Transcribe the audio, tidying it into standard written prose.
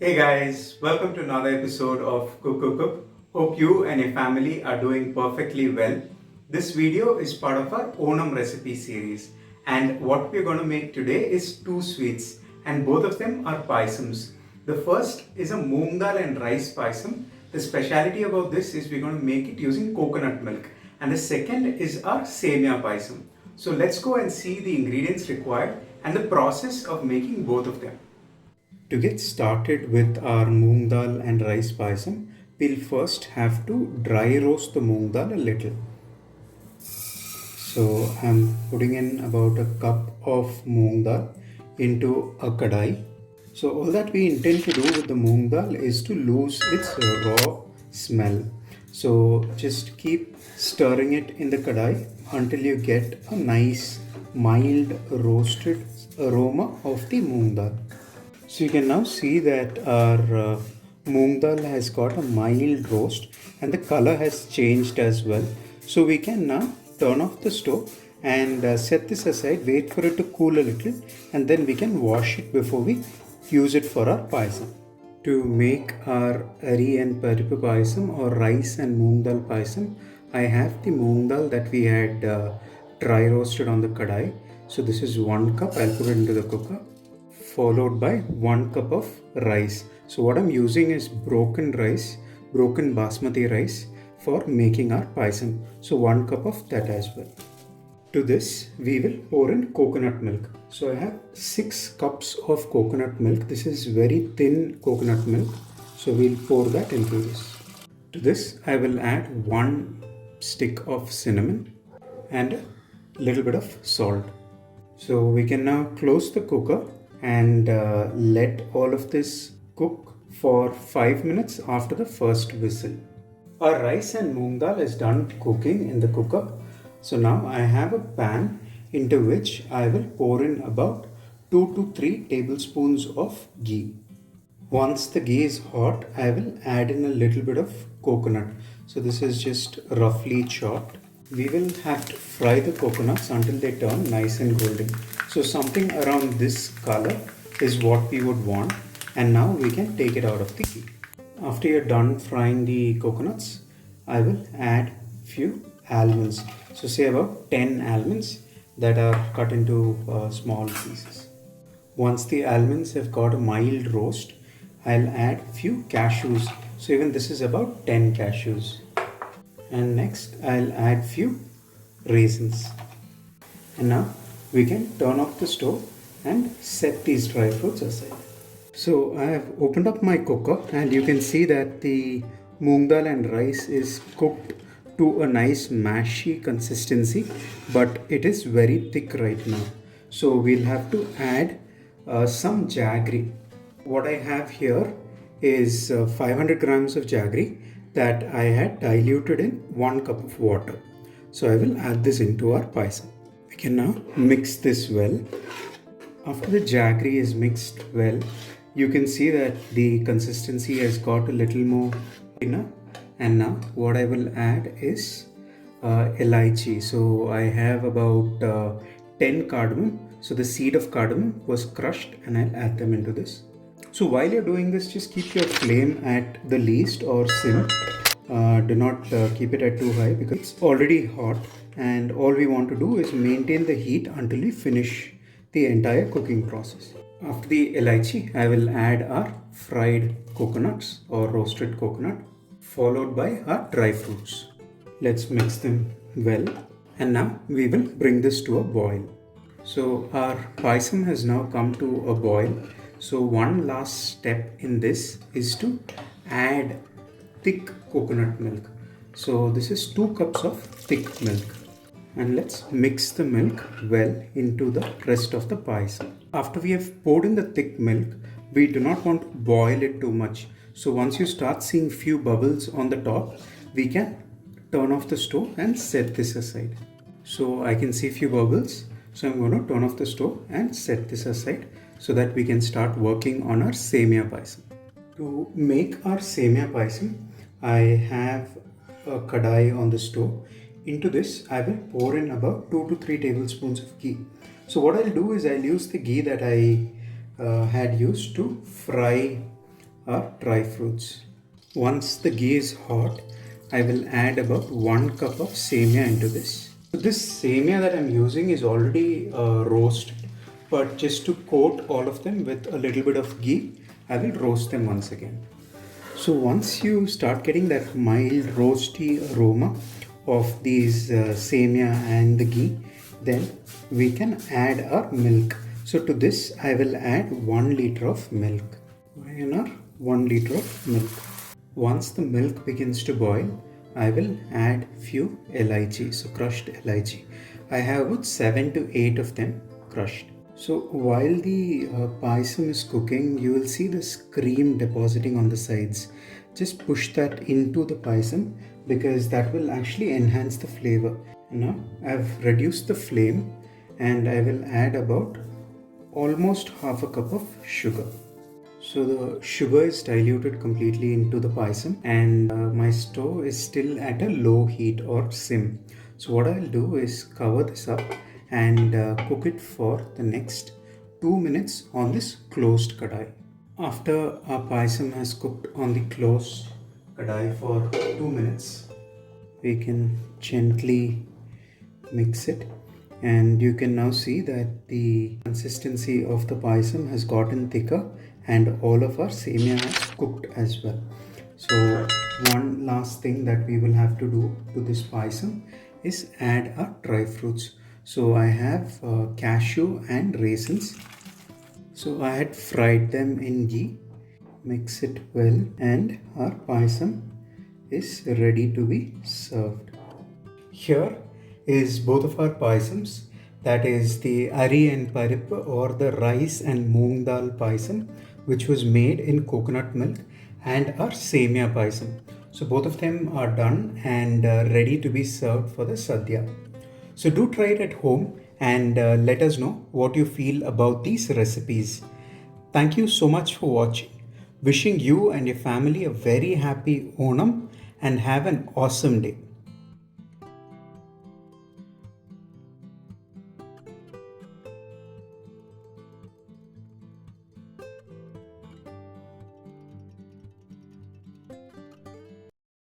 Hey guys, welcome to another episode of Cook Cook Cook. Hope you and your family are doing perfectly well. This video is part of our Onam recipe series, and what we're going to make today is two sweets, and both of them are paisams. The first is a moong dal and rice paisam. The speciality about this is we're going to make it using coconut milk, and the second is our semia paisam. So let's go and see the ingredients required and the process of making both of them. To get started with our moong dal and rice paisam, we'll first have to dry roast the moong dal a little. So I'm putting in about a cup of moong dal into a kadai. So all that we intend to do with the moong dal is to lose its raw smell. So just keep stirring it in the kadai until you get a nice mild roasted aroma of the moong dal. So you can now see that our moong dal has got a mild roast and the color has changed as well. So we can now turn off the stove and set this aside, wait for it to cool a little, and then we can wash it before we use it for our paisam. To make our ari and paripu paisam or rice and moong dal paisam, I have the moong dal that we had dry roasted on the kadai. So this is 1 cup. I'll put it into the cooker, followed by 1 cup of rice. So what I'm using is broken rice, broken basmati rice for making our paisam. So 1 cup of that as well. To this we will pour in coconut milk. So I have 6 cups of coconut milk. This is very thin coconut milk. So we'll pour that into this. To this I will add 1 stick of cinnamon and a little bit of salt. So we can now close the cooker and let all of this cook for 5 minutes after the first whistle. Our rice and moong dal is done cooking in the cooker. So now I have a pan into which I will pour in about 2 to 3 tablespoons of ghee. Once the ghee is hot, I will add in a little bit of coconut. So this is just roughly chopped. We will have to fry the coconuts until they turn nice and golden. So something around this color is what we would want, and now we can take it out of the ghee. After you're done frying the coconuts, I will add few almonds. So say about 10 almonds that are cut into small pieces. Once the almonds have got a mild roast, I'll add few cashews. So even this is about 10 cashews. And next I'll add few raisins. And now we can turn off the stove and set these dry fruits aside. So I have opened up my cooker and you can see that the moong dal and rice is cooked to a nice mashy consistency, but it is very thick right now. So we'll have to add some jaggery. What I have here is 500 grams of jaggery that I had diluted in 1 cup of water. So I will add this into our paisam. We can now mix this well. After the jaggery is mixed well, you can see that the consistency has got a little more thinner. And now what I will add is elaichi. So I have about 10 cardamom. So the seed of cardamom was crushed and I'll add them into this. So while you're doing this, just keep your flame at the least or sim. Do not keep it at too high because it's already hot, and all we want to do is maintain the heat until we finish the entire cooking process. After the elaichi, I will add our fried coconuts or roasted coconut, followed by our dry fruits. Let's mix them well, and now we will bring this to a boil. So our paisam has now come to a boil. So one last step in this is to add thick coconut milk. So this is 2 cups of thick milk. And let's mix the milk well into the rest of the paisam. After we have poured in the thick milk, we do not want to boil it too much. So once you start seeing few bubbles on the top, we can turn off the stove and set this aside. So I can see few bubbles. So I'm going to turn off the stove and set this aside so that we can start working on our semia paisam. To make our semia paisam, I have a kadai on the stove. Into this, I will pour in about 2 to 3 tablespoons of ghee. So what I'll do is I'll use the ghee that I had used to fry our dry fruits. Once the ghee is hot, I will add about 1 cup of semia into this. So this semia that I'm using is already roasted, but just to coat all of them with a little bit of ghee, I will roast them once again. So once you start getting that mild roasty aroma of these semia and the ghee, then we can add our milk. So to this I will add 1 liter of milk. In our 1 liter of milk. Once the milk begins to boil, I will add few elaichi, so crushed elaichi. I have about 7 to 8 of them crushed. So while the payasam is cooking, you will see this cream depositing on the sides. Just push that into the payasam because that will actually enhance the flavor. Now I've reduced the flame and I will add about almost half a cup of sugar. So the sugar is diluted completely into the payasam and my stove is still at a low heat or sim. So what I'll do is cover this up and cook it for the next 2 minutes on this closed kadai. After our payasam has cooked on the closed kadai for 2 minutes, we can gently mix it and you can now see that the consistency of the payasam has gotten thicker and all of our semia has cooked as well. So one last thing that we will have to do to this payasam is add our dry fruits. So I have cashew and raisins. So I had fried them in ghee. Mix it well and our payasam is ready to be served. Here is both of our payasams, that is the Ari and Parip or the rice and moong dal payasam, which was made in coconut milk, and our semia payasam. So both of them are done and ready to be served for the sadhya. So do try it at home and let us know what you feel about these recipes. Thank you so much for watching. Wishing you and your family a very happy Onam and have an awesome day.